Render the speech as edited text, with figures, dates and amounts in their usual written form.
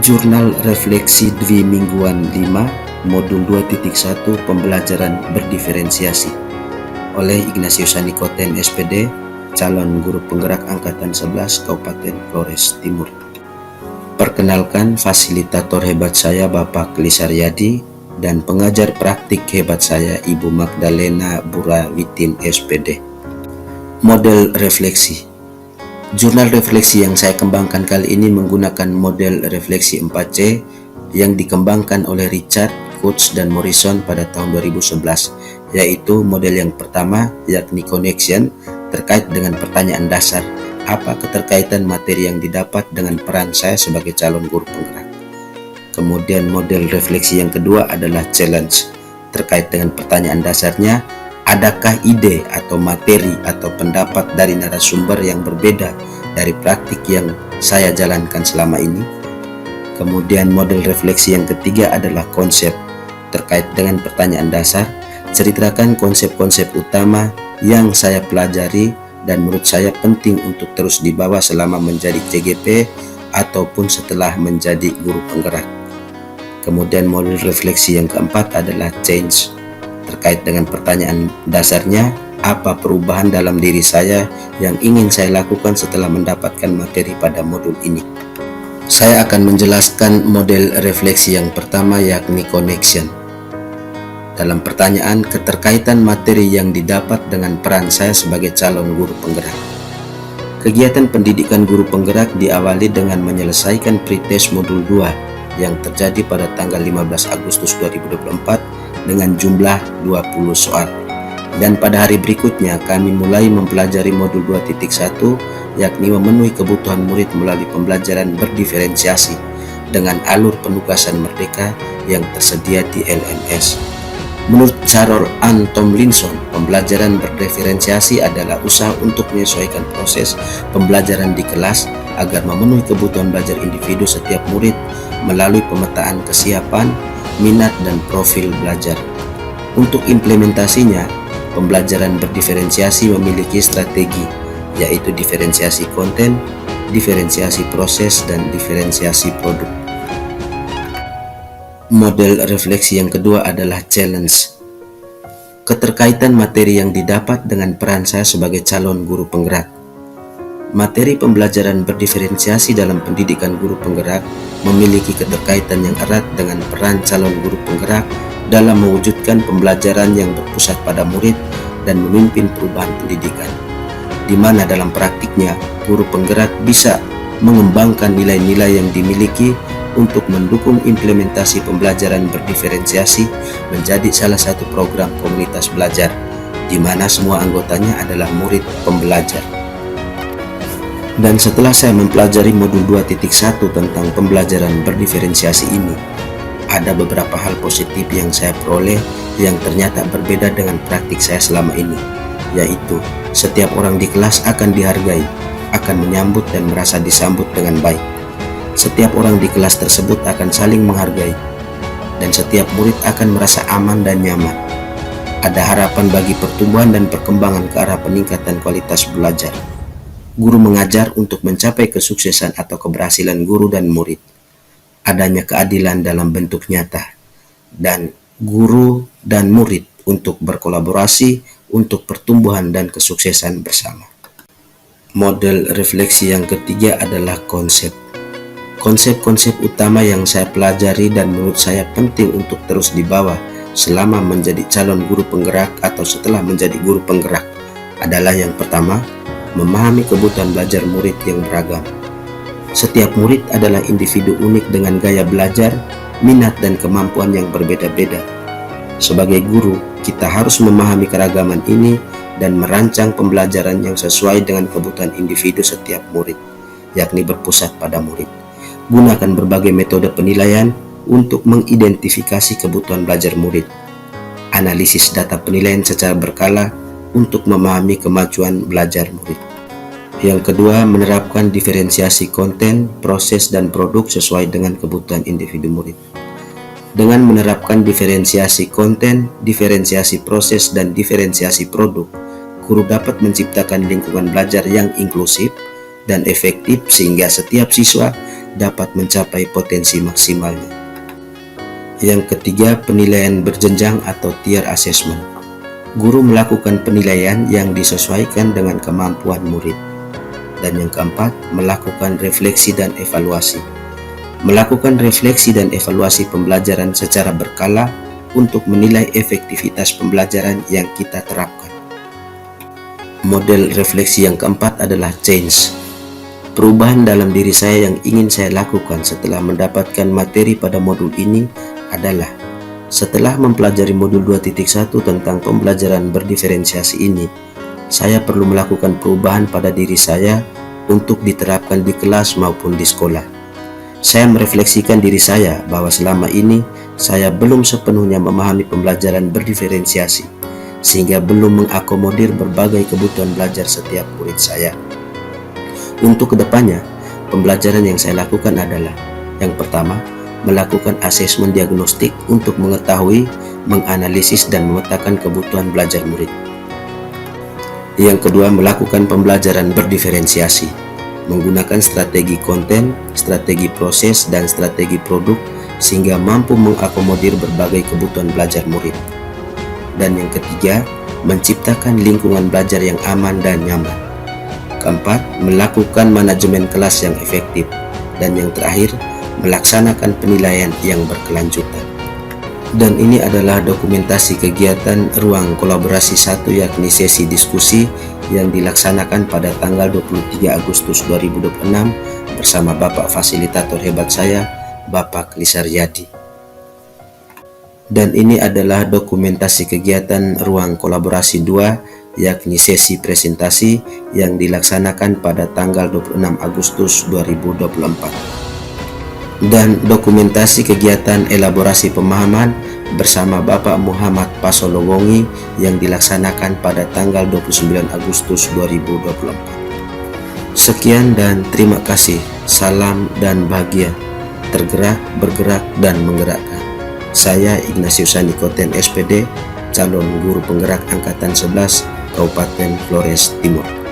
Jurnal Refleksi Dwi Mingguan 5, Modul 2.1 Pembelajaran Berdiferensiasi oleh Ignatius Sanikoten SPD, calon guru penggerak Angkatan 11 Kabupaten Flores Timur. Perkenalkan, fasilitator hebat saya Bapak Klisaryadi dan pengajar praktik hebat saya Ibu Magdalena Burawitin SPD. Model refleksi. Jurnal refleksi yang saya kembangkan kali ini menggunakan model refleksi 4C yang dikembangkan oleh Richard, Coates, dan Morrison pada tahun 2011, yaitu model yang pertama yakni connection terkait dengan pertanyaan dasar, apa keterkaitan materi yang didapat dengan peran saya sebagai calon guru penggerak. Kemudian model refleksi yang kedua adalah challenge terkait dengan pertanyaan dasarnya, adakah ide atau materi atau pendapat dari narasumber yang berbeda dari praktik yang saya jalankan selama ini? Kemudian model refleksi yang ketiga adalah konsep terkait dengan pertanyaan dasar. Ceritakan konsep-konsep utama yang saya pelajari dan menurut saya penting untuk terus dibawa selama menjadi CGP ataupun setelah menjadi guru penggerak. Kemudian model refleksi yang keempat adalah change terkait dengan pertanyaan dasarnya, apa perubahan dalam diri saya yang ingin saya lakukan setelah mendapatkan materi pada modul ini. Saya akan menjelaskan model refleksi yang pertama yakni connection. Dalam pertanyaan, keterkaitan materi yang didapat dengan peran saya sebagai calon guru penggerak. Kegiatan pendidikan guru penggerak diawali dengan menyelesaikan pretest modul 2 yang terjadi pada tanggal 15 Agustus 2024 dengan jumlah 20 soal. Dan pada hari berikutnya kami mulai mempelajari modul 2.1 yakni memenuhi kebutuhan murid melalui pembelajaran berdiferensiasi dengan alur penugasan merdeka yang tersedia di LMS. Menurut Carol Ann Tomlinson, pembelajaran berdiferensiasi adalah usaha untuk menyesuaikan proses pembelajaran di kelas agar memenuhi kebutuhan belajar individu setiap murid melalui pemetaan kesiapan, minat, dan profil belajar. Untuk implementasinya, pembelajaran berdiferensiasi memiliki strategi, yaitu diferensiasi konten, diferensiasi proses, dan diferensiasi produk. Model refleksi yang kedua adalah challenge. Keterkaitan materi yang didapat dengan peran saya sebagai calon guru penggerak. Materi pembelajaran berdiferensiasi dalam pendidikan guru penggerak memiliki keterkaitan yang erat dengan peran calon guru penggerak dalam mewujudkan pembelajaran yang berpusat pada murid dan memimpin perubahan pendidikan, di mana dalam praktiknya guru penggerak bisa mengembangkan nilai-nilai yang dimiliki untuk mendukung implementasi pembelajaran berdiferensiasi menjadi salah satu program komunitas belajar, di mana semua anggotanya adalah murid pembelajar. Dan setelah saya mempelajari modul 2.1 tentang pembelajaran berdiferensiasi ini, ada beberapa hal positif yang saya peroleh yang ternyata berbeda dengan praktik saya selama ini, yaitu setiap orang di kelas akan dihargai, akan menyambut dan merasa disambut dengan baik. Setiap orang di kelas tersebut akan saling menghargai, dan setiap murid akan merasa aman dan nyaman. Ada harapan bagi pertumbuhan dan perkembangan ke arah peningkatan kualitas belajar. Guru mengajar untuk mencapai kesuksesan atau keberhasilan guru dan murid. Adanya keadilan dalam bentuk nyata, dan guru dan murid untuk berkolaborasi untuk pertumbuhan dan kesuksesan bersama. Model refleksi yang ketiga adalah konsep. Konsep-konsep utama yang saya pelajari dan menurut saya penting untuk terus dibawa selama menjadi calon guru penggerak atau setelah menjadi guru penggerak adalah yang pertama, memahami kebutuhan belajar murid yang beragam. Setiap murid adalah individu unik dengan gaya belajar, minat, dan kemampuan yang berbeda-beda. Sebagai guru, kita harus memahami keragaman ini dan merancang pembelajaran yang sesuai dengan kebutuhan individu setiap murid, yakni berpusat pada murid. Gunakan berbagai metode penilaian untuk mengidentifikasi kebutuhan belajar murid. Analisis data penilaian secara berkala untuk memahami kemajuan belajar murid. Yang kedua, menerapkan diferensiasi konten, proses, dan produk sesuai dengan kebutuhan individu murid. Dengan menerapkan diferensiasi konten, diferensiasi proses, dan diferensiasi produk, guru dapat menciptakan lingkungan belajar yang inklusif dan efektif sehingga setiap siswa dapat mencapai potensi maksimalnya. Yang ketiga, penilaian berjenjang atau tier assessment. Guru melakukan penilaian yang disesuaikan dengan kemampuan murid. Dan yang keempat, melakukan refleksi dan evaluasi. Melakukan refleksi dan evaluasi pembelajaran secara berkala untuk menilai efektivitas pembelajaran yang kita terapkan. Model refleksi yang keempat adalah change. Perubahan dalam diri saya yang ingin saya lakukan setelah mendapatkan materi pada modul ini adalah, setelah mempelajari modul 2.1 tentang pembelajaran berdiferensiasi ini, saya perlu melakukan perubahan pada diri saya untuk diterapkan di kelas maupun di sekolah. Saya merefleksikan diri saya bahwa selama ini saya belum sepenuhnya memahami pembelajaran berdiferensiasi, sehingga belum mengakomodir berbagai kebutuhan belajar setiap murid saya. Untuk kedepannya, pembelajaran yang saya lakukan adalah, yang pertama, melakukan asesmen diagnostik untuk mengetahui, menganalisis, dan memetakan kebutuhan belajar murid. Yang kedua, melakukan pembelajaran berdiferensiasi, menggunakan strategi konten, strategi proses, dan strategi produk sehingga mampu mengakomodir berbagai kebutuhan belajar murid. Dan yang ketiga, menciptakan lingkungan belajar yang aman dan nyaman. Keempat, melakukan manajemen kelas yang efektif. Dan yang terakhir, melaksanakan penilaian yang berkelanjutan. Dan ini adalah dokumentasi kegiatan ruang kolaborasi 1, yakni sesi diskusi yang dilaksanakan pada tanggal 23 Agustus 2026 bersama Bapak Fasilitator hebat saya, Bapak Lisaryadi. Dan ini adalah dokumentasi kegiatan ruang kolaborasi 2, yakni sesi presentasi yang dilaksanakan pada tanggal 26 Agustus 2024. Dan dokumentasi kegiatan elaborasi pemahaman bersama Bapak Muhammad Pasolowongi yang dilaksanakan pada tanggal 29 Agustus 2024. Sekian dan terima kasih. Salam dan bahagia. Tergerak, bergerak, dan menggerakkan. Saya Ignatius Nikoten SPD, calon guru penggerak Angkatan 11 Kabupaten Flores Timur.